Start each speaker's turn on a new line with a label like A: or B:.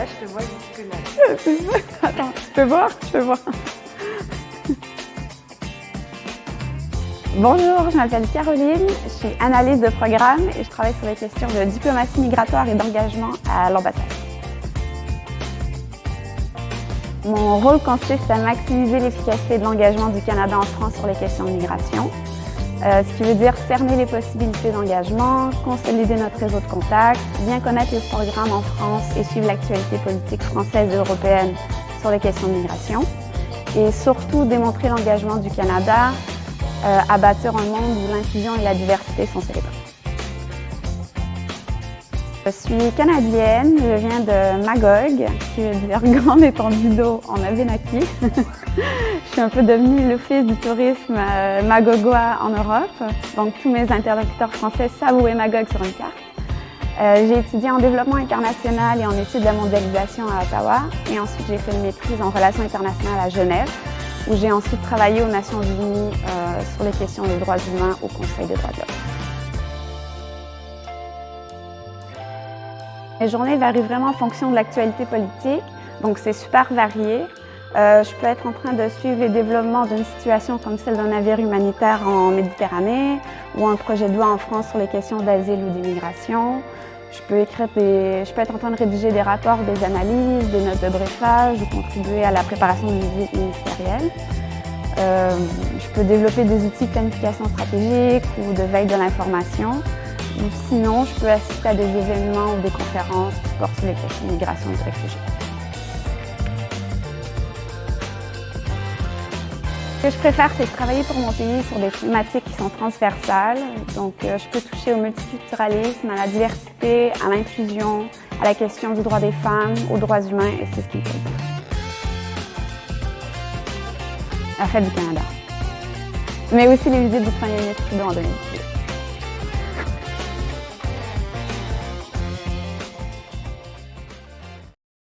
A: je te vois jusque-là.
B: Attends, je peux voir, je peux voir. Bonjour, je m'appelle Caroline, je suis analyste de programme et je travaille sur les questions de diplomatie migratoire et d'engagement à l'ambassade. Mon rôle consiste à maximiser l'efficacité de l'engagement du Canada en France sur les questions de migration, ce qui veut dire cerner les possibilités d'engagement, consolider notre réseau de contacts, bien connaître les programmes en France et suivre l'actualité politique française et européenne sur les questions de migration, et surtout démontrer l'engagement du Canada à bâtir un monde où l'inclusion et la diversité sont célébrées. Je suis canadienne, je viens de Magog, qui veut dire grande étendue d'eau en Abénaquis. Je suis un peu devenue l'office du tourisme magogois en Europe, donc tous mes interlocuteurs français savent où est Magog sur une carte. J'ai étudié en développement international et en études de la mondialisation à Ottawa, et ensuite j'ai fait une maîtrise en relations internationales à Genève, où j'ai ensuite travaillé aux Nations Unies sur les questions des droits humains au Conseil des droits de l'homme. Mes journées varient vraiment en fonction de l'actualité politique, donc c'est super varié. Je peux être en train de suivre les développements d'une situation comme celle d'un navire humanitaire en Méditerranée ou un projet de loi en France sur les questions d'asile ou d'immigration. Je peux être en train de rédiger des rapports, des analyses, des notes de briefage ou contribuer à la préparation d'une visite ministérielle. Je peux développer des outils de planification stratégique ou de veille de l'information. Ou sinon, je peux assister à des événements ou des conférences qui portent sur les questions de migration et de réfugiés. Ce que je préfère, c'est travailler pour mon pays sur des thématiques qui sont transversales. Donc, je peux toucher au multiculturalisme, à la diversité, à l'inclusion, à la question du droit des femmes, aux droits humains, et c'est ce qui me plaît. La fête du Canada. Mais aussi les visites du Premier ministre Trudeau en 2018.